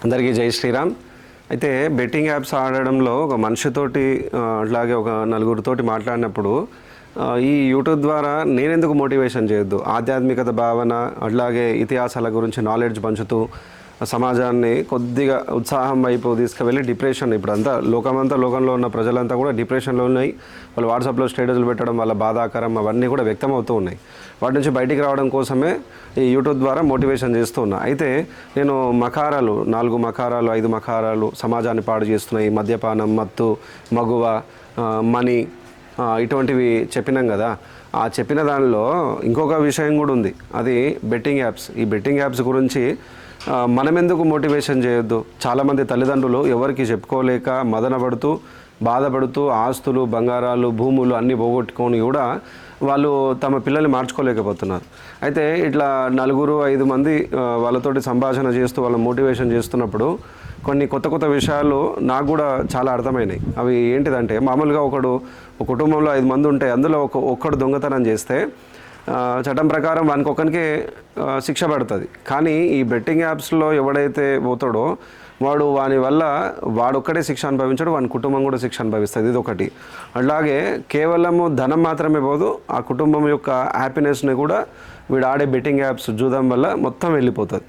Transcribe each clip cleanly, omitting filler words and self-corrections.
అందరికీ జై శ్రీరామ్. అయితే బెట్టింగ్ యాప్స్ ఆడడంలో ఒక మనిషితోటి అట్లాగే ఒక నలుగురితోటి మాట్లాడినప్పుడు ఈ యూట్యూబ్ ద్వారా నేనెందుకు మోటివేషన్ చేయొద్దు, ఆధ్యాత్మికత భావన అట్లాగే ఇతిహాసాల గురించి నాలెడ్జ్ పంచుతూ సమాజాన్ని కొద్దిగా ఉత్సాహం వైపు తీసుకువెళ్ళి డిప్రెషన్ ఇప్పుడంతా లోకంలో ఉన్న ప్రజలంతా కూడా డిప్రెషన్లో ఉన్నాయి. వాళ్ళు వాట్సాప్లో స్టేటస్లు పెట్టడం వల్ల బాధాకరం అవన్నీ కూడా వ్యక్తం అవుతూ ఉన్నాయి. వాటి నుంచి బయటికి రావడం కోసమే ఈ యూట్యూబ్ ద్వారా మోటివేషన్ చేస్తూ ఉన్నా. అయితే నేను 4 మకారాలు 5 మకారాలు సమాజాన్ని పాడు చేస్తున్నాయి, మద్యపానం, మత్తు, మగువ, మనీ ఇటువంటివి చెప్పినాం కదా. ఆ చెప్పిన దానిలో ఇంకొక విషయం కూడా ఉంది, అది బెట్టింగ్ యాప్స్. ఈ బెట్టింగ్ యాప్స్ గురించి మనం ఎందుకు మోటివేషన్ చేయొద్దు? చాలామంది తల్లిదండ్రులు ఎవరికి చెప్పుకోలేక మదనపడుతూ బాధపడుతూ ఆస్తులు, బంగారాలు, భూములు అన్నీ పోగొట్టుకొని కూడా వాళ్ళు తమ పిల్లల్ని మార్చుకోలేకపోతున్నారు. అయితే ఇట్లా 4-5 మంది వాళ్ళతోటి సంభాషణ చేస్తూ వాళ్ళ మోటివేషన్ చేస్తున్నప్పుడు కొన్ని కొత్త విషయాలు నాకు కూడా చాలా అర్థమైనాయి. అవి ఏంటిదంటే, మామూలుగా ఒక కుటుంబంలో 5 మంది ఉంటే అందులో ఒక్కడు దొంగతనం చేస్తే చట్టం ప్రకారం వానికొక్కనికే శిక్ష పడుతుంది. కానీ ఈ బెట్టింగ్ యాప్స్లో ఎవడైతే పోతాడో వాని వల్ల వాడొక్కడే శిక్ష అనుభవించాడు, వాని కుటుంబం కూడా శిక్ష అనుభవిస్తుంది. ఇది ఒకటి. అలాగే కేవలము ధనం మాత్రమే పోదు, ఆ కుటుంబం యొక్క హ్యాపీనెస్ని కూడా వీడు ఆడే బెట్టింగ్ యాప్స్ చూడడం వల్ల మొత్తం వెళ్ళిపోతుంది.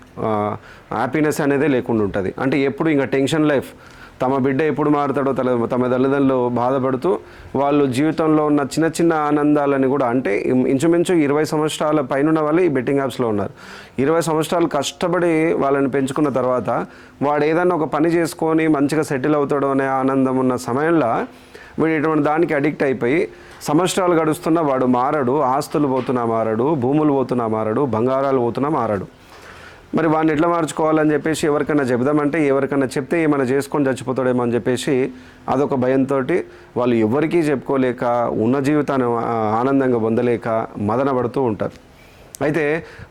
హ్యాపీనెస్ అనేదే లేకుండా ఉంటుంది. అంటే ఎప్పుడు ఇంకా టెన్షన్ లైఫ్, తమ బిడ్డ ఎప్పుడు మారుతాడో తమ తల్లిదండ్రులు బాధపడుతూ వాళ్ళు జీవితంలో ఉన్న చిన్న ఆనందాలని కూడా, అంటే ఇంచుమించు 20 సంవత్సరాల పైన వాళ్ళు ఈ బెట్టింగ్ యాప్స్లో ఉన్నారు. 20 సంవత్సరాలు కష్టపడి వాళ్ళని పెంచుకున్న తర్వాత వాడు ఏదన్నా ఒక పని చేసుకొని మంచిగా సెటిల్ అవుతాడో అనే ఆనందం ఉన్న సమయంలో వీడు ఇటువంటి దానికి అడిక్ట్ అయిపోయి సంవత్సరాలు గడుస్తున్నా వాడు మారడు, ఆస్తులు పోతున్నా మారడు, భూములు పోతున్నా మారడు, బంగారాలు పోతున్నా మారడు. మరి వాడిని ఎట్లా మార్చుకోవాలని చెప్పేసి ఎవరికైనా చెప్దామంటే ఎవరికైనా చెప్తే ఏమైనా చేసుకొని చచ్చిపోతాడేమో అని చెప్పేసి అదొక భయంతో వాళ్ళు ఎవరికీ చెప్పుకోలేక ఉన్న జీవితాన్ని ఆనందంగా పొందలేక మదన పడుతూ ఉంటారు. అయితే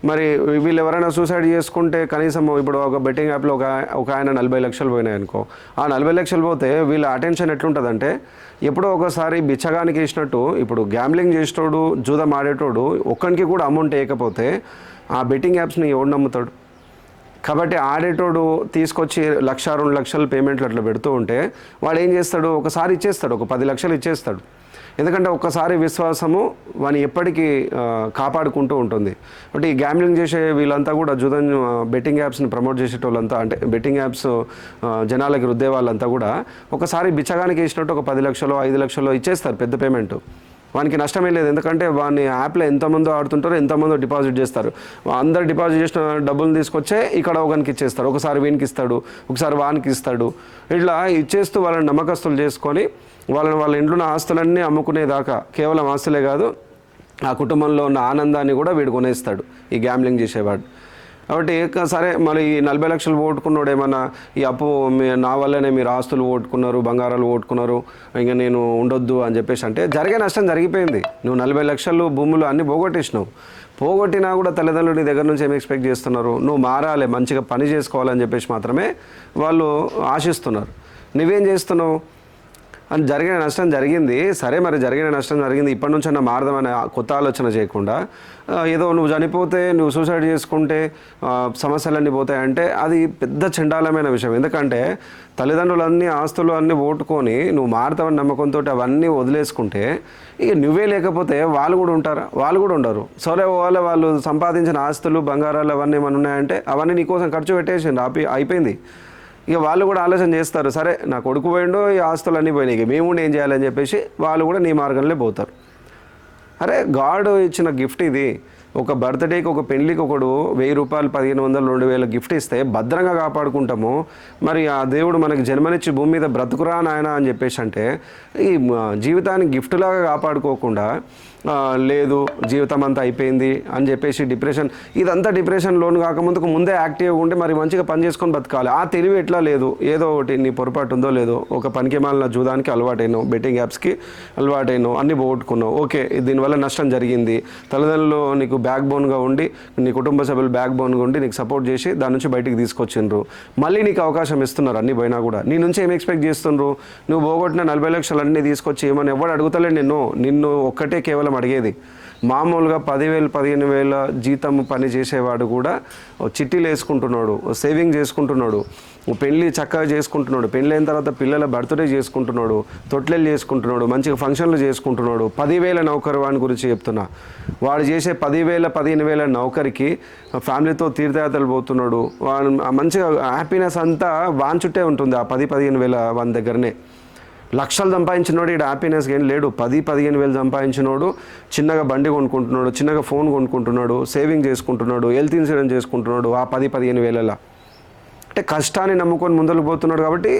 మరి వీళ్ళు ఎవరైనా సూసైడ్ చేసుకుంటే కనీసం ఇప్పుడు ఒక బెట్టింగ్ యాప్లో ఒక ఆయన 40 లక్షలు పోయినాయి అనుకో, ఆ 40 లక్షలు పోతే వీళ్ళ అటెన్షన్ ఎట్లుంటుందంటే, ఎప్పుడో ఒకసారి బిచ్చగానికి వేసినట్టు ఇప్పుడు గ్యాంబ్లింగ్ చేసేటోడు, జూదం ఆడేటోడు ఒక్కనికి కూడా అమౌంట్ వేయకపోతే ఆ బెట్టింగ్ యాప్స్ని ఎవడు నమ్ముతాడు? కాబట్టి ఆడేటోడు తీసుకొచ్చి 1-2 లక్షలు పేమెంట్లు అట్లా పెడుతూ ఉంటే వాడు ఏం చేస్తాడు, ఒకసారి ఇచ్చేస్తాడు, ఒక 10 లక్షలు ఇచ్చేస్తాడు. ఎందుకంటే ఒక్కసారి విశ్వాసము వాని ఎప్పటికీ కాపాడుకుంటూ ఉంటుంది. అంటే ఈ గ్యాంబ్లింగ్ చేసే వీళ్ళంతా కూడా బెట్టింగ్ యాప్స్ని ప్రమోట్ చేసేటోళ్ళంతా, అంటే బెట్టింగ్ యాప్స్ జనాలకి రుద్దే వాళ్ళంతా కూడా ఒకసారి బిచ్చగానికి వేసినట్టు ఒక 10 లక్షలు 5 లక్షలు ఇచ్చేస్తారు పెద్ద పేమెంట్. వానికి నష్టమే లేదు, ఎందుకంటే వాని యాప్లో ఎంతమందో ఆడుతుంటారో ఎంతమందో డిపాజిట్ చేస్తారు. అందరు డిపాజిట్ చేసిన డబ్బులు తీసుకొచ్చే ఇక్కడ ఒకరికి ఇచ్చేస్తారు, ఒకసారి వీనికి ఇస్తాడు, ఒకసారి వానికి ఇస్తాడు. ఇట్లా ఇచ్చేస్తూ వాళ్ళని నమ్మకస్తులు చేసుకొని వాళ్ళ ఇంట్లో ఉన్న ఆస్తులన్నీ అమ్ముకునేదాకా, కేవలం ఆస్తులే కాదు ఆ కుటుంబంలో ఉన్న ఆనందాన్ని కూడా వీడు కొనేస్తాడు ఈ గ్యాంబ్లింగ్ చేసేవాడు. కాబట్టి సరే, మరి ఈ 40 లక్షలు ఓటుకున్నాడు ఏమన్నా ఈ అప్పు నా వల్లనే మీరు ఆస్తులు ఓటుకున్నారు, బంగారాలు ఓటుకున్నారు, ఇంకా నేను ఉండొద్దు అని చెప్పేసి అంటే జరిగే నష్టం జరిగిపోయింది. నువ్వు 40 లక్షలు భూములు అన్నీ పోగొట్టినా కూడా తల్లిదండ్రులు నీ దగ్గర నుంచి ఏమి ఎక్స్పెక్ట్ చేస్తున్నారు? నువ్వు మారాలి, మంచిగా పని చేసుకోవాలని చెప్పేసి మాత్రమే వాళ్ళు ఆశిస్తున్నారు. నువ్వేం చేస్తున్నావు? అని జరిగిన నష్టం జరిగింది, సరే మరి జరిగిన నష్టం జరిగింది, ఇప్పటి నుంచైనా మారదామనే కొత్త ఆలోచన చేయకుండా ఏదో నువ్వు చనిపోతే, నువ్వు సూసైడ్ చేసుకుంటే సమస్యలన్నీ పోతాయంటే అది పెద్ద చండాలమైన విషయం. ఎందుకంటే తల్లిదండ్రులన్నీ ఆస్తులు అన్నీ ఓటుకొని నువ్వు మారుతావని నమ్మకంతో అవన్నీ వదిలేసుకుంటే ఇక నువ్వే లేకపోతే వాళ్ళు కూడా ఉంటారా? వాళ్ళు కూడా ఉండరు. సరే, వాళ్ళు సంపాదించిన ఆస్తులు, బంగారాలు అవన్నీ ఏమైనా ఉన్నాయంటే అవన్నీ నీకోసం ఖర్చు పెట్టేసింది, అయిపోయింది. ఇక వాళ్ళు కూడా ఆలోచన చేస్తారు, సరే నా కొడుకు పోయిండో ఈ ఆస్తులు అన్నీ పోయినాయి, ఇక మేము ఏం చేయాలని చెప్పేసి వాళ్ళు కూడా నీ మార్గంలో పోతారు. అరే, గాడ్ ఇచ్చిన గిఫ్ట్ ఇది. ఒక బర్త్డేకి, ఒక పెళ్ళికి ఒకడు 1000 రూపాయలు, 1500, 2000 గిఫ్ట్ ఇస్తే భద్రంగా కాపాడుకుంటాము. మరి ఆ దేవుడు మనకి జన్మనిచ్చి భూమి మీద బ్రతుకురా నాయన అని చెప్పేసి అంటే ఈ జీవితాన్ని గిఫ్ట్లాగా కాపాడుకోకుండా లేదు జీవితం అంతా అయిపోయింది అని చెప్పేసి ఇదంతా డిప్రెషన్ లోన్ కాకముందుకు ముందే యాక్టివ్గా ఉంటే మరి మంచిగా పని చేసుకొని బతకాలి. ఆ తెలివి ఎట్లా లేదు? ఏదో ఒకటి నీ పొరపాటు ఉందో లేదో, ఒక పనికి మాలిన జూదానికి అలవాటైనావు, బెట్టింగ్ యాప్స్కి అలవాటైనావు, అన్నీ పోగొట్టుకున్నావు. ఓకే, దీనివల్ల నష్టం జరిగింది. తల్లిదండ్రులు నీకు బ్యాక్ బోన్గా ఉండి, నీ కుటుంబ సభ్యులు బ్యాక్ బోన్గా ఉండి నీకు సపోర్ట్ చేసి దాని నుంచి బయటికి తీసుకొచ్చిండ్రు. మళ్ళీ నీకు అవకాశం ఇస్తున్నారు, అన్నీ పోయినా కూడా నీ నుంచి ఏం ఎక్స్పెక్ట్ చేస్తుండ్రు? నువ్వు పోగొట్టిన 40 లక్షలు అన్నీ తీసుకొచ్చి ఏమని ఎవడు అడుగుతలే నిన్ను ఒక్కటే కేవలం అడిగేది. మామూలుగా 10,000 15,000 జీతం పని చేసేవాడు కూడా చిట్టీలు వేసుకుంటున్నాడు, సేవింగ్ చేసుకుంటున్నాడు. పెళ్ళి చక్కగా చేసుకుంటున్నాడు, పెళ్ళి అయిన తర్వాత పిల్లల బర్త్డే చేసుకుంటున్నాడు, తొట్లెలు చేసుకుంటున్నాడు, మంచిగా ఫంక్షన్లు చేసుకుంటున్నాడు. 10,000 నౌకరు వాని గురించి చెప్తున్నా. వాడు చేసే 10,000 15,000 నౌకరికి ఫ్యామిలీతో తీర్థయాత్రలు పోతున్నాడు. వాడు మంచిగా హ్యాపీనెస్ అంతా వాని చుట్టే ఉంటుంది. ఆ 10,000-15,000 వాని దగ్గరనే. లక్షలు సంపాదించినోడు ఇక్కడ హ్యాపీనెస్ ఏం లేడు. 10,000-15,000 సంపాదించినోడు చిన్నగా బండి కొనుక్కుంటున్నాడు, చిన్నగా ఫోన్ కొనుక్కుంటున్నాడు, సేవింగ్ చేసుకుంటున్నాడు, హెల్త్ ఇన్సూరెన్స్ చేసుకుంటున్నాడు. ఆ 10,000-15,000 అంటే కష్టాన్ని నమ్ముకొని ముందరకు పోతున్నాడు కాబట్టి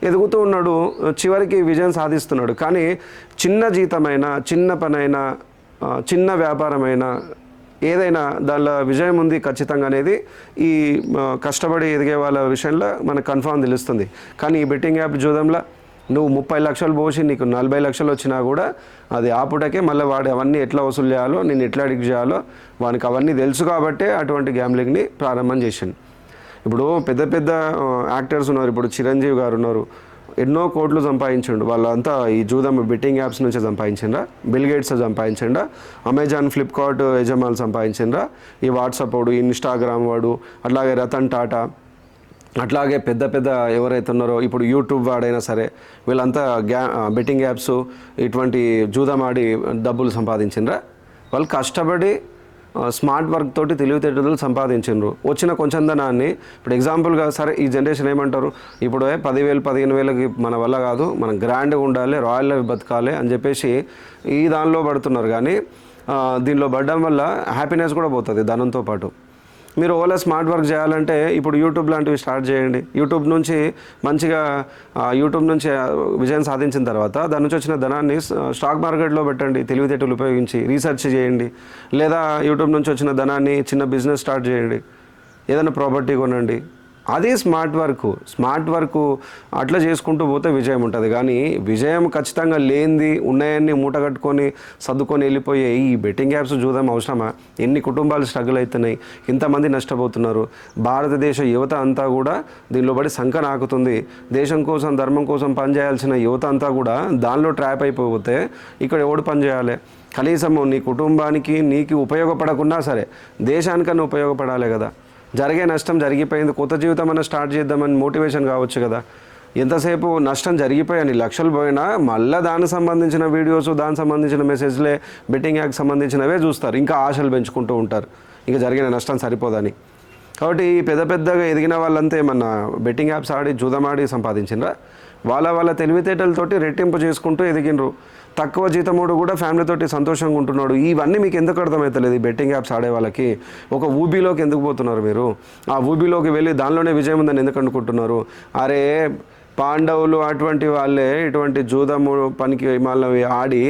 ఎదుగుతూ ఉన్నాడు, చివరికి విజయం సాధిస్తున్నాడు. కానీ చిన్న జీతమైనా, చిన్న పనైనా, చిన్న వ్యాపారమైనా, ఏదైనా దానిలో విజయం ఉంది ఖచ్చితంగా అనేది ఈ కష్టపడి ఎదిగే వాళ్ళ విషయంలో మనకు కన్ఫామ్ తెలుస్తుంది. కానీ ఈ బెట్టింగ్ యాప్ జూదంలో నువ్వు 30 లక్షలు పోసి నీకు 40 లక్షలు వచ్చినా కూడా అది ఆపుటకే మళ్ళీ వాడు అవన్నీ ఎట్లా వసూలు చేయాలో, నేను ఎట్లా అడిక్ట్ చేయాలో వానికి అవన్నీ తెలుసు కాబట్టే అటువంటి గ్యాంబ్లింగ్ని ప్రారంభం చేసిండు. ఇప్పుడు పెద్ద పెద్ద యాక్టర్స్ ఉన్నారు. ఇప్పుడు చిరంజీవి గారు ఉన్నారు, ఎన్నో కోట్లు సంపాదించిండు. వాళ్ళంతా ఈ జూదం బెట్టింగ్ యాప్స్ నుంచే సంపాదించిండ్రా. బిల్ గేట్స్ సంపాదించిండ్రా, అమెజాన్ ఫ్లిప్కార్ట్ యజమానులు సంపాదించిండ్రా, ఈ వాట్సాప్ వాడు, ఇన్స్టాగ్రామ్ వాడు, అట్లాగే రతన్ టాటా, అట్లాగే పెద్ద పెద్ద ఎవరైతే ఉన్నారో ఇప్పుడు యూట్యూబ్ వాడైనా సరే వీళ్ళంతా బెట్టింగ్ యాప్స్ ఇటువంటి జూదం ఆడి డబ్బులు సంపాదించిండ్రా. వాళ్ళు కష్టపడి స్మార్ట్ వర్క్ తోటి తెలివితేటలు సంపాదించిండ్రు. వచ్చిన కొంచెం ధనాన్ని ఇప్పుడు ఎగ్జాంపుల్గా సరే ఈ జనరేషన్ ఏమంటారు, ఇప్పుడు 10,000-15,000కి మన వల్ల కాదు, మనం గ్రాండ్గా ఉండాలి, రాయల్ లైఫ్ బతకాలి అని చెప్పేసి ఈ దానిలో పడుతున్నారు. కానీ దీనిలో పడడం వల్ల హ్యాపీనెస్ కూడా పోతుంది ధనంతో పాటు. మీరు ఓలా స్మార్ట్ వర్క్ చేయాలంటే ఇప్పుడు యూట్యూబ్ లాంటివి స్టార్ట్ చేయండి. యూట్యూబ్ నుంచి మంచిగా యూట్యూబ్ నుంచి విజయం సాధించిన తర్వాత దాని నుంచి వచ్చిన ధనాన్ని స్టాక్ మార్కెట్లో పెట్టండి, తెలివితేటలు ఉపయోగించి రీసెర్చ్ చేయండి. లేదా యూట్యూబ్ నుంచి వచ్చిన ధనాన్ని చిన్న బిజినెస్ స్టార్ట్ చేయండి, ఏదైనా ప్రాపర్టీ కొనండి. అది స్మార్ట్ వర్క్ అట్లా చేసుకుంటూ పోతే విజయం ఉంటుంది. కానీ విజయం ఖచ్చితంగా లేనిది ఉన్నాయన్నీ మూట కట్టుకొని సర్దుకొని వెళ్ళిపోయే ఈ బెట్టింగ్ యాప్స్ చూద్దాం అవసరమా? ఎన్ని కుటుంబాలు స్ట్రగుల్ అవుతున్నాయి, ఇంతమంది నష్టపోతున్నారు. భారతదేశ యువత అంతా కూడా దీనిలో పడి సంఖ నాకుతుంది. దేశం కోసం, ధర్మం కోసం పనిచేయాల్సిన యువత అంతా కూడా దానిలో ట్రాప్ అయిపోతే ఇక్కడ ఎవడు పని చేయాలి? కనీసము నీ కుటుంబానికి నీకు ఉపయోగపడకున్నా సరే దేశానికన్నా ఉపయోగపడాలి కదా. జరిగే నష్టం జరిగిపోయింది, కొత్త జీవితం అన్న స్టార్ట్ చేద్దామని మోటివేషన్ కావచ్చు కదా. ఎంతసేపు నష్టం జరిగిపోయాని లక్షలు పోయినా మళ్ళీ దానికి సంబంధించిన వీడియోస్, దానికి సంబంధించిన మెసేజ్లే, బెట్టింగ్ యాప్కి సంబంధించినవే చూస్తారు. ఇంకా ఆశలు పెంచుకుంటూ ఉంటారు ఇంకా జరిగిన నష్టం సరిపోదని. కాబట్టి పెద్ద పెద్దగా ఎదిగిన వాళ్ళంతా ఏమన్నా బెట్టింగ్ యాప్స్ ఆడి జూదమాడి సంపాదించినరా? వాళ్ళ తెలివితేటలతోటి రెట్టింపు చేసుకుంటూ ఎదిగినరు. తక్కువ జీతముడు కూడా ఫ్యామిలీతోటి సంతోషంగా ఉంటున్నాడు. ఇవన్నీ మీకు ఎందుకు అర్థమవుతలేదు? ఈ బెట్టింగ్ యాప్స్ ఆడే వాళ్ళకి ఒక ఊబీలోకి ఎందుకు పోతున్నారు మీరు? ఆ ఊబీలోకి వెళ్ళి దానిలోనే విజయం ఉందని ఎందుకు అనుకుంటున్నారు? అరే పాండవులు అటువంటి వాళ్ళే ఇటువంటి జూదము పనికి మళ్ళీ ఆడి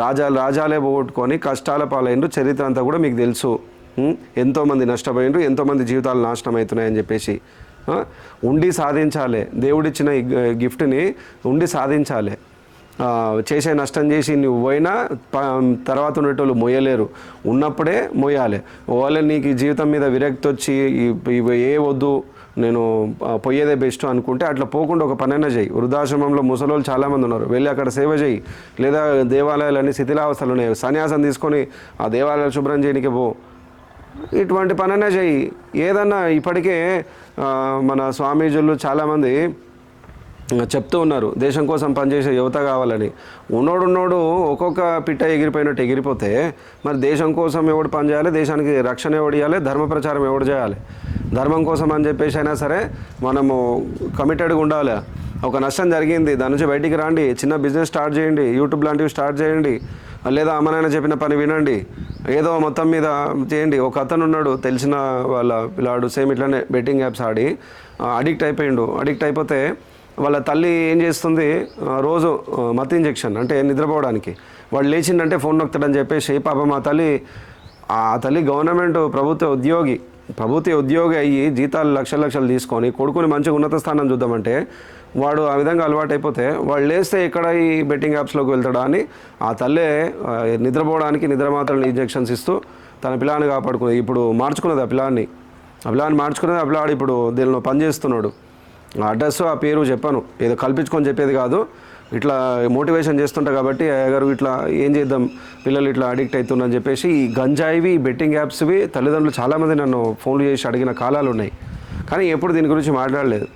రాజాలే పోగొట్టుకొని కష్టాల పాలైనరు. చరిత్ర అంతా కూడా మీకు తెలుసు. ఎంతోమంది నష్టపోయినరు, ఎంతోమంది జీవితాలు నాశనం అవుతున్నాయని చెప్పేసి. ఉండి సాధించాలి, దేవుడిచ్చిన గిఫ్ట్ని ఉండి సాధించాలి. చేసే నష్టం చేసి నువ్వు పోయినా తర్వాత ఉండేటోళ్ళు మొయ్యలేరు, ఉన్నప్పుడే మొయ్యాలి. వాళ్ళ నీకు ఈ జీవితం మీద విరక్తి వచ్చి ఏ వద్దు నేను పోయేదే బెస్ట్ అనుకుంటే అట్లా పోకుండా ఒక పనైనా చేయి. వృద్ధాశ్రమంలో ముసలోళ్ళు చాలామంది ఉన్నారు, వెళ్ళి అక్కడ సేవ చేయి. లేదా దేవాలయాలన్నీ శిథిలావస్థలు ఉన్నాయి, సన్యాసం తీసుకొని ఆ దేవాలయాలు శుభ్రం చేయడానికి పో. ఇటువంటి పనైనా చేయి. ఏదన్నా ఇప్పటికే మన స్వామీజీలు చాలామంది చెప్తూ ఉన్నారు, దేశం కోసం పనిచేసే యువత కావాలని. ఉన్నోడు ఒక్కొక్క పిట్ట ఎగిరిపోయినట్టు ఎగిరిపోతే మరి దేశం కోసం ఎవడు పనిచేయాలి, దేశానికి రక్షణ ఎవడు ఇవ్వాలి, ధర్మ ప్రచారం ఎవడు చేయాలి? ధర్మం కోసం అని చెప్పేసి అయినా సరే మనము కమిటెడ్గా ఉండాలి. ఒక నష్టం జరిగింది, దాని నుంచి బయటికి రాండి, చిన్న బిజినెస్ స్టార్ట్ చేయండి, యూట్యూబ్ లాంటివి స్టార్ట్ చేయండి, లేదా అమ్మనైనా చెప్పిన పని వినండి, ఏదో మొత్తం మీద చేయండి. ఒక అతను ఉన్నాడు తెలిసిన వాళ్ళ పిల్లాడు, సేమ్ ఇట్లానే బెట్టింగ్ యాప్స్ ఆడి అడిక్ట్ అయిపోతే వాళ్ళ తల్లి ఏం చేస్తుంది, రోజు మత్ ఇంజెక్షన్ అంటే నిద్రపోవడానికి వాడు లేచిండంటే ఫోన్ నొక్కుతాడని చెప్పేసి పాపం ఆ తల్లి గవర్నమెంట్ ప్రభుత్వ ఉద్యోగి అయ్యి జీతాలు లక్షలు తీసుకొని కొడుకుని మంచిగా ఉన్నత స్థానం చూద్దామంటే వాడు ఆ విధంగా అలవాటైపోతే వాడు లేస్తే ఎక్కడ ఈ బెట్టింగ్ యాప్స్లోకి వెళ్తాడా అని ఆ తల్లే నిద్రపోవడానికి నిద్రమాత్రలు ఇంజెక్షన్స్ ఇస్తూ తన పిల్లాన్ని కాపాడుకుంది. ఇప్పుడు మార్చుకున్నది ఆ పిల్లాన్ని మార్చుకున్నది ఆ పిల్లాడు ఇప్పుడు దీనిలో పనిచేస్తున్నాడు. అడ్రస్ ఆ పేరు చెప్పాను, ఏదో కల్పించుకొని చెప్పేది కాదు, ఇట్లా మోటివేషన్ చేస్తుంటా కాబట్టి గారు ఇట్లా ఏం చేద్దాం పిల్లలు ఇట్లా అడిక్ట్ అవుతుందని చెప్పేసి ఈ గంజాయివి బెట్టింగ్ యాప్స్వి తల్లిదండ్రులు చాలామంది నన్ను ఫోన్లు చేసి అడిగిన కాలాలు ఉన్నాయి. కానీ ఎప్పుడు దీని గురించి మాట్లాడలేదు.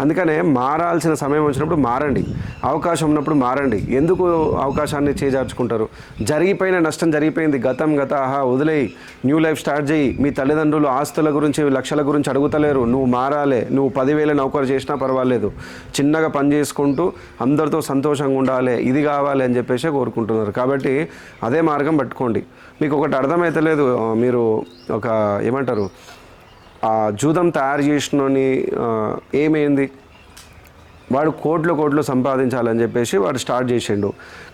అందుకనే మారాల్సిన సమయం వచ్చినప్పుడు మారండి, అవకాశం ఉన్నప్పుడు మారండి. ఎందుకు అవకాశాన్ని చేజార్చుకుంటారు? జరిగిపోయిన నష్టం జరిగిపోయింది, గతం గత వదిలేయి, న్యూ లైఫ్ స్టార్ట్ చేయి. మీ తల్లిదండ్రులు ఆస్తుల గురించి లక్షల గురించి అడుగుతలేరు, నువ్వు మారాలి. నువ్వు 10,000 నౌకరు చేసినా పర్వాలేదు, చిన్నగా పని చేసుకుంటూ అందరితో సంతోషంగా ఉండాలి, ఇది కావాలి అని చెప్పేసి కోరుకుంటున్నారు. కాబట్టి అదే మార్గం పట్టుకోండి. మీకు ఒకటి అర్థమైతలేదు, మీరు ఒక ఏమంటారు, ఆ జూదం తయారు చేసినోని ఏమైంది, వాడు కోట్లు సంపాదించాలని చెప్పేసి వాడు స్టార్ట్ చేసిండు.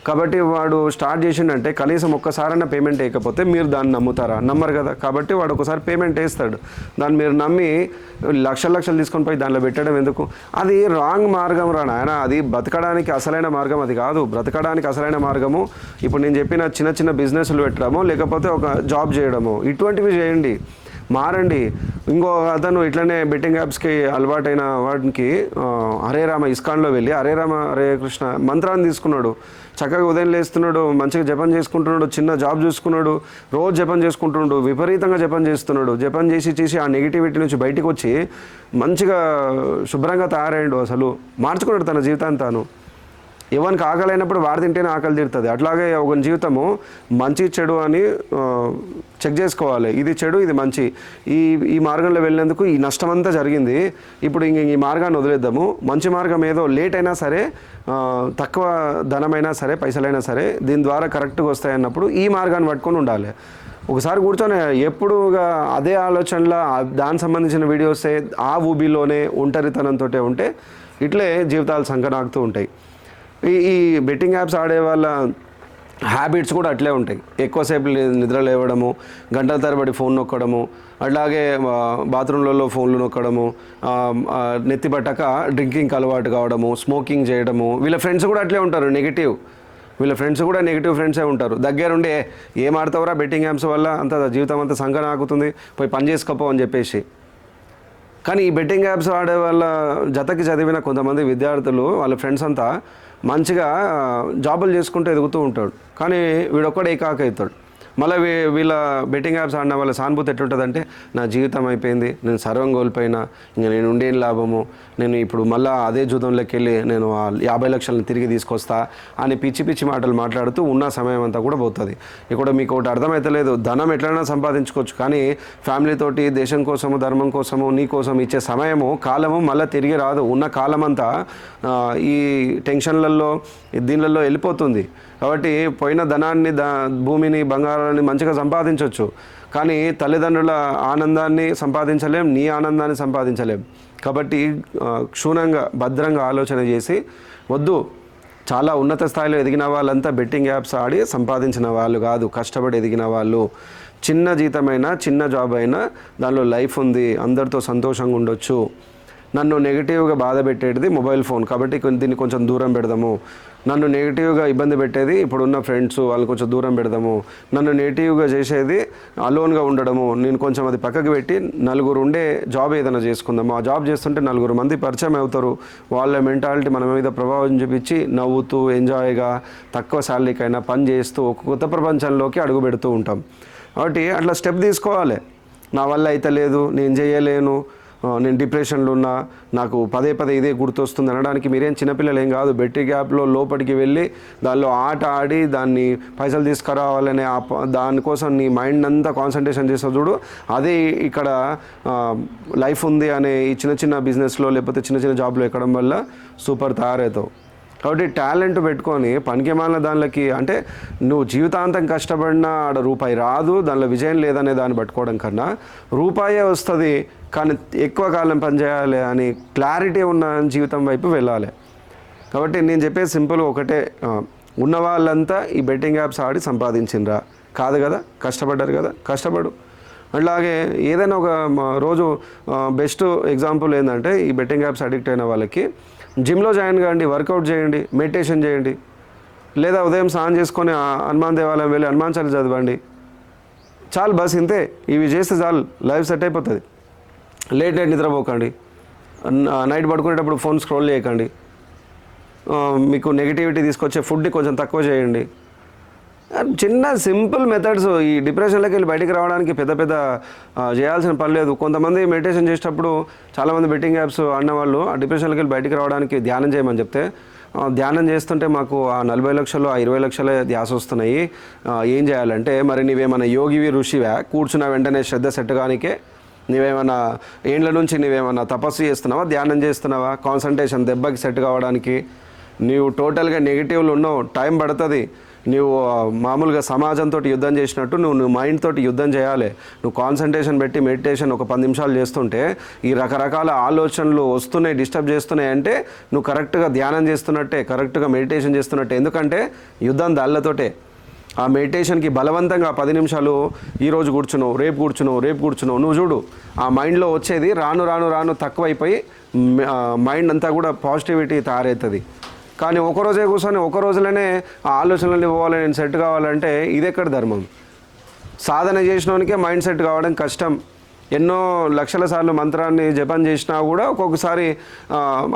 కాబట్టి వాడు స్టార్ట్ చేసిండంటే కనీసం ఒక్కసారైనా పేమెంట్ వేయకపోతే మీరు దాన్ని నమ్ముతారా? నమ్మరు కదా. కాబట్టి వాడు ఒకసారి పేమెంట్ వేస్తాడు, దాన్ని మీరు నమ్మి లక్షలు తీసుకొని పోయి దానిలో పెట్టడం ఎందుకు? అది రాంగ్ మార్గం రా నాయన. అది బతకడానికి అసలైన మార్గం అది కాదు. బ్రతకడానికి అసలైన మార్గము ఇప్పుడు నేను చెప్పిన చిన్న బిజినెస్లు పెట్టడము, లేకపోతే ఒక జాబ్ చేయడము, ఇటువంటివి చేయండి, మారండి. ఇంకో అతను ఇట్లనే బెట్టింగ్ యాప్స్కి అలవాటైన వాడికి హరే రామ ఇస్కాన్లో వెళ్ళి హరే రామ హరే కృష్ణ మంత్రాన్ని తీసుకున్నాడు. చక్కగా ఉదయం లేస్తున్నాడు, మంచిగా జపం చేసుకుంటున్నాడు, చిన్న జాబ్ చూసుకున్నాడు, రోజు జపం చేసుకుంటున్నాడు, విపరీతంగా జపం చేస్తున్నాడు. జపం చేసి ఆ నెగిటివిటీ నుంచి బయటికి వచ్చి మంచిగా శుభ్రంగా తయారయ్యాడు. అసలు మార్చుకున్నాడు తన జీవితాన్ని తాను. ఎవరికి ఆకలి అయినప్పుడు వాడు తింటేనే ఆకలి తీరుతుంది. అట్లాగే ఒక జీవితము మంచి చెడు అని చెక్ చేసుకోవాలి. ఇది చెడు, ఇది మంచి. ఈ మార్గంలో వెళ్ళినందుకు ఈ నష్టం అంతా జరిగింది. ఇప్పుడు ఈ మార్గాన్ని వదిలేద్దాము. మంచి మార్గం ఏదో లేట్ అయినా సరే, తక్కువ ధనమైనా సరే, పైసలైనా సరే, దీని ద్వారా కరెక్ట్గా వస్తాయన్నప్పుడు ఈ మార్గాన్ని పట్టుకొని ఉండాలి. ఒకసారి కూర్చొని ఎప్పుడుగా అదే ఆలోచనలో దానికి సంబంధించిన వీడియోసే ఆ ఊబిలోనే ఒంటరితనంతో ఉంటే ఇట్లే జీవితాలు సంకనాకుతూ ఉంటాయి. ఈ బెట్టింగ్ యాప్స్ ఆడే వాళ్ళ హ్యాబిట్స్ కూడా అట్లే ఉంటాయి. ఎక్కువసేపు నిద్ర లేవడము, గంటల తరబడి ఫోన్ నొక్కడము, అట్లాగే బాత్రూంలలో ఫోన్లు నొక్కడము, నెత్తి పట్టక డ్రింకింగ్ అలవాటు కావడము, స్మోకింగ్ చేయడము. వీళ్ళ ఫ్రెండ్స్ కూడా అట్లే ఉంటారు, నెగిటివ్. వీళ్ళ ఫ్రెండ్స్ కూడా నెగిటివ్ ఫ్రెండ్సే ఉంటారు. దగ్గరుండి ఏం ఆడతావురా బెట్టింగ్ యాప్స్ వల్ల అంత జీవితం అంతా సంకనాకుతుంది, పోయి పని చేసుకోపో అని చెప్పేసి. కానీ ఈ బెట్టింగ్ యాప్స్ ఆడే వాళ్ళ జతకి చదివిన కొంతమంది విద్యార్థులు వాళ్ళ ఫ్రెండ్స్ అంతా మంచిగా జాబులు చేసుకుంటూ ఎదుగుతూ ఉంటాడు. కానీ వీడొక్కడే ఏకాక అవుతాడు. మళ్ళీ వీళ్ళ బెట్టింగ్ యాప్స్ ఆడిన వాళ్ళ సానుభూతి ఎట్లుంటుందంటే, నా జీవితం అయిపోయింది, నేను సర్వం కోల్పోయినా, ఇంకా నేను ఉండేం లాభము, నేను ఇప్పుడు మళ్ళీ అదే జూదంలోకి వెళ్ళి నేను 50 లక్షలను తిరిగి తీసుకొస్తా అని పిచ్చి మాటలు మాట్లాడుతూ ఉన్న సమయం అంతా కూడా పోతుంది. ఇక్కడ మీకు ఒకటి అర్థమవుతలేదు, ధనం ఎట్లైనా సంపాదించుకోవచ్చు, కానీ ఫ్యామిలీతోటి, దేశం కోసము, ధర్మం కోసము, నీ కోసం ఇచ్చే సమయము, కాలము మళ్ళీ తిరిగి రాదు. ఉన్న కాలం అంతా ఈ టెన్షన్లలో, దీనిలలో వెళ్ళిపోతుంది. కాబట్టి పోయిన ధనాన్ని, భూమిని, బంగారాన్ని మంచిగా సంపాదించవచ్చు, కానీ తల్లిదండ్రుల ఆనందాన్ని సంపాదించలేం, నీ ఆనందాన్ని సంపాదించలేం. కాబట్టి క్షుణ్ణంగా భద్రంగా ఆలోచన చేసి వద్దు. చాలా ఉన్నత స్థాయిలో ఎదిగిన వాళ్ళంతా బెట్టింగ్ యాప్స్ ఆడి సంపాదించిన వాళ్ళు కాదు, కష్టపడి ఎదిగిన వాళ్ళు. చిన్న జీతమైనా, చిన్న జాబ్ అయినా దానిలో లైఫ్ ఉంది, అందరితో సంతోషంగా ఉండొచ్చు. నన్ను నెగిటివ్గా బాధ పెట్టేది మొబైల్ ఫోన్, కాబట్టి దీన్ని కొంచెం దూరం పెడదాము. నన్ను నెగిటివ్గా ఇబ్బంది పెట్టేది ఇప్పుడున్న ఫ్రెండ్స్, వాళ్ళు కొంచెం దూరం పెడదాము. నన్ను నెగిటివ్గా చేసేది అలోన్గా ఉండడము, నేను కొంచెం అది పక్కకు పెట్టి నలుగురు ఉండే జాబ్ ఏదైనా చేసుకుందాము. ఆ జాబ్ చేస్తుంటే నలుగురు మంది పరిచయం అవుతారు, వాళ్ళ మెంటాలిటీ మన మీద ప్రభావం చూపించి నవ్వుతూ, ఎంజాయ్గా, తక్కువ శాలరీకైనా పని చేస్తూ ఒక కొత్త ప్రపంచంలోకి అడుగు పెడుతూ ఉంటాం. కాబట్టి అట్లా స్టెప్ తీసుకోవాలి. నా వల్ల అయితే లేదు, నేను చేయలేను, నేను డిప్రెషన్లో ఉన్నా, నాకు పదే ఇదే గుర్తొస్తుంది అనడానికి మీరేం చిన్నపిల్లలు ఏం కాదు. బెట్టింగ్ యాప్లో లోపలికి వెళ్ళి దానిలో ఆట ఆడి దాన్ని పైసలు తీసుకురావాలనే దానికోసం నీ మైండ్ అంతా కాన్సన్ట్రేషన్ చేస్తావు చూడు, అదే ఇక్కడ లైఫ్ ఉంది అనే ఈ చిన్న బిజినెస్లో లేకపోతే చిన్న జాబ్లో ఎక్కడం వల్ల సూపర్ తయారవుతావు. కాబట్టి టాలెంట్ పెట్టుకొని పనికిమాలిన దానిలోకి, అంటే నువ్వు జీవితాంతం కష్టపడినా ఆడ రూపాయి రాదు, దానిలో విజయం లేదనే దాన్ని పట్టుకోవడం కన్నా రూపాయే వస్తుంది కానీ ఎక్కువ కాలం పనిచేయాలి అని క్లారిటీ ఉన్న జీవితం వైపు వెళ్ళాలి. కాబట్టి నేను చెప్పేది సింపుల్గా ఒకటే, ఉన్న వాళ్ళంతా ఈ బెట్టింగ్ యాప్స్ ఆడి సంపాదించిండ్రా? కాదు కదా, కష్టపడ్డారు కదా, కష్టపడు. అట్లాగే ఏదైనా ఒక రోజు బెస్ట్ ఎగ్జాంపుల్ ఏంటంటే, ఈ బెట్టింగ్ యాప్స్ అడిక్ట్ అయిన వాళ్ళకి జిమ్లో జాయిన్ కాండి, వర్కౌట్ చేయండి, మెడిటేషన్ చేయండి, లేదా ఉదయం స్నానం చేసుకొని హనుమాన్ దేవాలయం వెళ్ళి హనుమాన్ చాలీసా చదవండి. చాలు, బస్ ఇంతే. ఇవి చేస్తే చాలు, లైఫ్ సెట్ అయిపోతుంది. లేట్ నైట్ నిద్రపోకండి, నైట్ పడుకునేటప్పుడు ఫోన్ స్క్రోల్ చేయకండి, మీకు నెగిటివిటీ తీసుకొచ్చే ఫుడ్ని కొంచెం తక్కువ చేయండి. చిన్న సింపుల్ మెథడ్స్. ఈ డిప్రెషన్లోకి వెళ్ళి బయటికి రావడానికి పెద్ద పెద్ద చేయాల్సిన పని లేదు. కొంతమంది మెడిటేషన్ చేసేటప్పుడు చాలామంది బెట్టింగ్ యాప్స్ ఆడిన ఆ డిప్రెషన్లోకి వెళ్ళి బయటికి రావడానికి ధ్యానం చేయమని చెప్తే, ధ్యానం చేస్తుంటే మాకు ఆ 40 లక్షలు ఆ 20 లక్షల ధ్యాస వస్తున్నాయి, ఏం చేయాలంటే, మరి నీవేమైనా యోగివి ఋషివా, కూర్చున్న వెంటనే శ్రద్ధ సెట్ కానికే, నీవేమన్నా ఏండ్ల నుంచి నీవేమన్నా తపస్సు చేస్తున్నావా, ధ్యానం చేస్తున్నావా, కాన్సన్ట్రేషన్ దెబ్బకి సెట్ కావడానికి? నీవు టోటల్గా నెగిటివ్లు ఉన్నావు, టైం పడుతుంది. నువ్వు మామూలుగా సమాజంతో యుద్ధం చేసినట్టు నువ్వు మైండ్ తోటి యుద్ధం చేయాలి. నువ్వు కాన్సన్ట్రేషన్ పెట్టి మెడిటేషన్ ఒక 10 నిమిషాలు చేస్తుంటే ఈ రకరకాల ఆలోచనలు వస్తున్నాయి, డిస్టర్బ్ చేస్తున్నాయి అంటే నువ్వు కరెక్ట్గా ధ్యానం చేస్తున్నట్టే, కరెక్ట్గా మెడిటేషన్ చేస్తున్నట్టే. ఎందుకంటే యుద్ధం దాళ్ళతోటే. ఆ మెడిటేషన్కి బలవంతంగా 10 నిమిషాలు ఈరోజు కూర్చున్నావు, రేపు కూర్చున్నావు, నువ్వు చూడు ఆ మైండ్లో వచ్చేది రాను రాను రాను తక్కువైపోయి మైండ్ అంతా కూడా పాజిటివిటీ తయారవుతుంది. కానీ ఒకరోజే కూర్చొని ఒక రోజులోనే ఆ ఆలోచనలు పోవాలి, నేను సెట్ కావాలంటే ఇది ఎక్కడ ధర్మం? సాధన చేసినోనికే మైండ్ సెట్ కావడం కష్టం. ఎన్నో లక్షల సార్లు మంత్రాన్ని జపం చేసినా కూడా ఒక్కొక్కసారి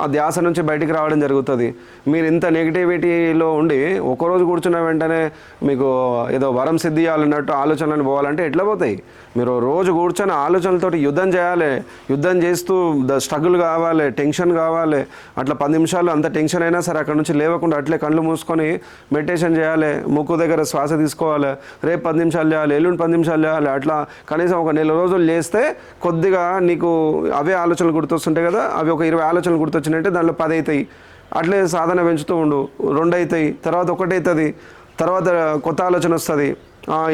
ఆ ధ్యాస నుంచి బయటికి రావడం జరుగుతుంది. మీరు ఇంత నెగిటివిటీలో ఉండి ఒకరోజు కూర్చున్న వెంటనే మీకు ఏదో వరం సిద్ధియాలన్నట్టు ఆలోచనలు పోవాలంటే ఎట్లా పోతాయి? మీరు రోజు కూర్చొని ఆలోచనలతోటి యుద్ధం చేయాలి. యుద్ధం చేస్తూ స్ట్రగుల్ కావాలి, టెన్షన్ కావాలి. అట్లా 10 నిమిషాలు అంత టెన్షన్ అయినా సరే అక్కడ నుంచి లేవకుండా అట్లే కళ్ళు మూసుకొని మెడిటేషన్ చేయాలి. ముక్కు దగ్గర శ్వాస తీసుకోవాలి. రేపు 10 నిమిషాలు చేయాలి, ఎల్లుండి 10 నిమిషాలు చేయాలి. అట్లా కనీసం ఒక నెల రోజులు చేస్తే కొద్దిగా నీకు అవే ఆలోచనలు గుర్తొస్తుంటాయి కదా, అవి ఒక 20 ఆలోచనలు గుర్తొచ్చినాయంటే దానిలో 10 అవుతాయి. అట్లే సాధన పెంచుతూ ఉండు. 2 అవుతాయి, తర్వాత 1 అవుతుంది, తర్వాత కొత్త ఆలోచన వస్తుంది.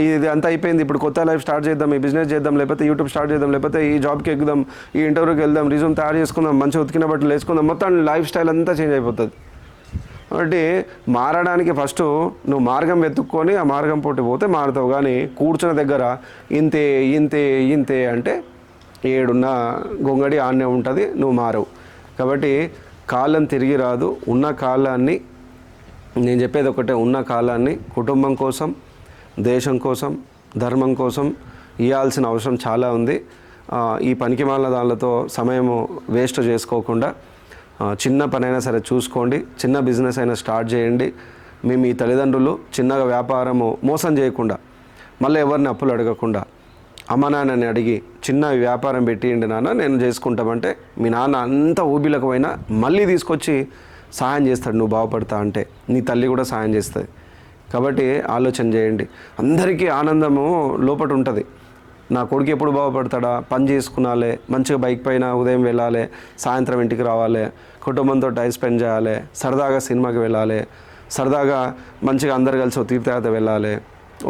ఇది అంతా అయిపోయింది, ఇప్పుడు కొత్త లైఫ్ స్టార్ట్ చేద్దాం, ఈ బిజినెస్ చేద్దాం, లేకపోతే యూట్యూబ్ స్టార్ట్ చేద్దాం, లేకపోతే ఈ జాబ్కి ఎక్కుదాం, ఈ ఇంటర్వ్యూకి వెళ్దాం, రిజ్యూమ్ తయారు చేసుకుందాం, మంచిగా ఉతికిన బట్టలు వేసుకుందాం, మొత్తం లైఫ్ స్టైల్ అంతా చేంజ్ అయిపోతుంది. కాబట్టి మారడానికి ఫస్ట్ నువ్వు మార్గం వెతుక్కొని ఆ మార్గం పోటీ పోతే మారుతావు. కానీ కూర్చున్న దగ్గర ఇంతే ఇంతే ఇంతే అంటే ఏడున్న గొంగడి ఆన్నే ఉంటుంది, నువ్వు మారవు. కాబట్టి కాలం తిరిగి రాదు. ఉన్న కాలాన్ని, నేను చెప్పేది ఒకటే, ఉన్న కాలాన్ని కుటుంబం కోసం, దేశం కోసం, ధర్మం కోసం ఇవ్వాల్సిన అవసరం చాలా ఉంది. ఈ పనికిమాలిన దానిలతో సమయము వేస్ట్ చేసుకోకుండా చిన్న పనైనా సరే చూసుకోండి. చిన్న బిజినెస్ అయినా స్టార్ట్ చేయండి. మీ తల్లిదండ్రులు చిన్నగా వ్యాపారము మోసం చేయకుండా, మళ్ళీ ఎవరిని అప్పులు అడగకుండా, అమ్మ నాన్నని అడిగి చిన్న వ్యాపారం పెట్టిండి నాన్న నేను చేసుకుంటామంటే మీ నాన్న అంత ఊబిలకు పోయినా మళ్ళీ తీసుకొచ్చి సహాయం చేస్తాడు. నువ్వు బాగుపడతా అంటే నీ తల్లి కూడా సహాయం చేస్తుంది. కాబట్టి ఆలోచన చేయండి. అందరికీ ఆనందము లోపట ఉంటుంది. నా కొడుకు ఎప్పుడు బాగుపడతాడా, పని చేసుకునాలి, మంచిగా బైక్ పైన ఉదయం వెళ్ళాలి, సాయంత్రం ఇంటికి రావాలి, కుటుంబంతో టైం స్పెండ్ చేయాలి, సరదాగా సినిమాకి వెళ్ళాలి, సరదాగా మంచిగా అందరు కలిసి తీర్థయాత్ర వెళ్ళాలి,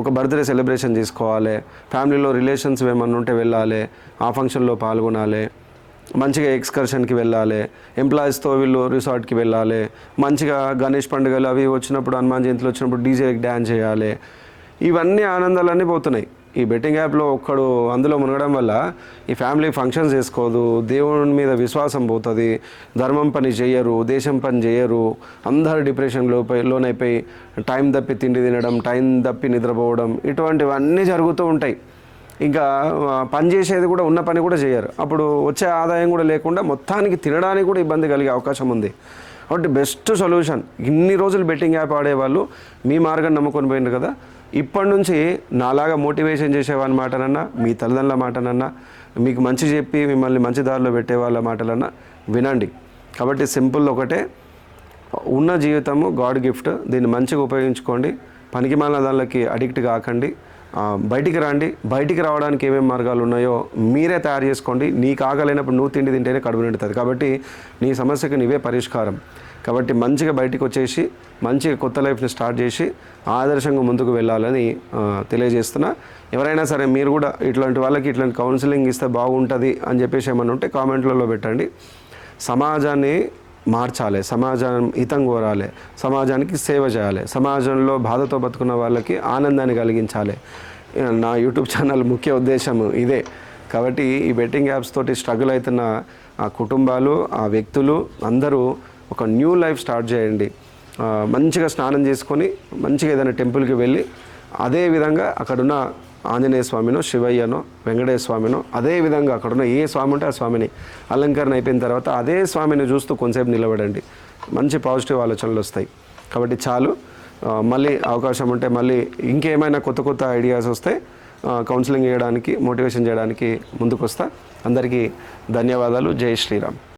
ఒక బర్త్డే సెలబ్రేషన్ చేసుకోవాలి, ఫ్యామిలీలో రిలేషన్స్ ఏమన్నా ఉంటే వెళ్ళాలి, ఆ ఫంక్షన్లో పాల్గొనాలి, మంచిగా ఎక్స్కర్షన్కి వెళ్ళాలి, ఎంప్లాయీస్తో వీళ్ళు రిసార్ట్కి వెళ్ళాలి, మంచిగా గణేష్ పండుగలు అవి వచ్చినప్పుడు, హనుమాన్ జయంతిలో వచ్చినప్పుడు డీజేకి డ్యాన్స్ చేయాలి. ఇవన్నీ ఆనందాలన్నీ పోతున్నాయి. ఈ బెట్టింగ్ యాప్లో ఒక్కడు అందులో మునగడం వల్ల ఈ ఫ్యామిలీ ఫంక్షన్స్ చేసుకోదు, దేవుని మీద విశ్వాసం పోతుంది, ధర్మం పని చేయరు, దేశం పని చేయరు, అందరు లోనైపోయి టైం తప్పి తిండి తినడం, టైం తప్పి నిద్రపోవడం, ఇటువంటివన్నీ జరుగుతూ ఉంటాయి. ఇంకా పని చేసేది కూడా, ఉన్న పని కూడా చేయరు. అప్పుడు వచ్చే ఆదాయం కూడా లేకుండా మొత్తానికి తినడానికి కూడా ఇబ్బంది కలిగే అవకాశం ఉంది. కాబట్టి బెస్ట్ సొల్యూషన్, ఇన్ని రోజులు బెట్టింగ్ యాప్ ఆడేవాళ్ళు మీ మార్గం నమ్ముకొని పోయినారు కదా, ఇప్పటి నుంచి నాలాగా మోటివేషన్ చేసేవాళ్ళ మాటనన్నా, మీ తల్లిదండ్రుల మాటనన్నా, మీకు మంచి చెప్పి మిమ్మల్ని మంచి దారిలో పెట్టే వాళ్ళ మాటలన్నా వినండి. కాబట్టి సింపుల్ ఒకటే, ఉన్న జీవితము గాడ్ గిఫ్ట్, దీన్ని మంచిగా ఉపయోగించుకోండి. పనికిమాలిన దానికి అడిక్ట్ కాకండి. బయటికి రండి. బయటికి రావడానికి ఏమేమి మార్గాలు ఉన్నాయో మీరే తయారు చేసుకోండి. నీకు ఆకలేనప్పుడు నువ్వు తిండి తింటేనే కడుపు నిండుతుంది. కాబట్టి నీ సమస్యకు నీవే పరిష్కారం. కాబట్టి మంచిగా బయటికి వచ్చేసి మంచిగా కొత్త లైఫ్ని స్టార్ట్ చేసి ఆదర్శంగా ముందుకు వెళ్ళాలని తెలియజేస్తున్నా. ఎవరైనా సరే మీరు కూడా ఇట్లాంటి వాళ్ళకి ఇట్లాంటి కౌన్సిలింగ్ ఇస్తే బాగుంటుంది అని చెప్పేసి ఏమన్నా ఉంటే కామెంట్లలో పెట్టండి. సమాజాన్ని మార్చాలి, సమాజం హితం కోరాలి, సమాజానికి సేవ చేయాలి, సమాజంలో బాధతో బతుకున్న వాళ్ళకి ఆనందాన్ని కలిగించాలి. నా యూట్యూబ్ ఛానల్ ముఖ్య ఉద్దేశం ఇదే. కాబట్టి ఈ బెట్టింగ్ యాప్స్ తోటి స్ట్రగుల్ అవుతున్న ఆ కుటుంబాలు, ఆ వ్యక్తులు అందరూ ఒక న్యూ లైఫ్ స్టార్ట్ చేయండి. మంచిగా స్నానం చేసుకొని మంచిగా ఏదైనా టెంపుల్కి వెళ్ళి అదేవిధంగా అక్కడున్న ఆంజనేయ స్వామినో, శివయ్యనో, వెంకటేశ్వర స్వామినో, అదేవిధంగా అక్కడున్న ఏ స్వామి ఉంటే ఆ స్వామిని అలంకరణ అయిపోయిన తర్వాత అదే స్వామిని చూస్తూ కొంతసేపు నిలబడండి. మంచి పాజిటివ్ ఆలోచనలు వస్తాయి. కాబట్టి చాలు. మళ్ళీ అవకాశం ఉంటే మళ్ళీ ఇంకేమైనా కొత్త కొత్త ఐడియాస్ వస్తే కౌన్సిలింగ్ చేయడానికి, మోటివేషన్ చేయడానికి ముందుకు వస్తా. అందరికీ ధన్యవాదాలు. జై శ్రీరామ్.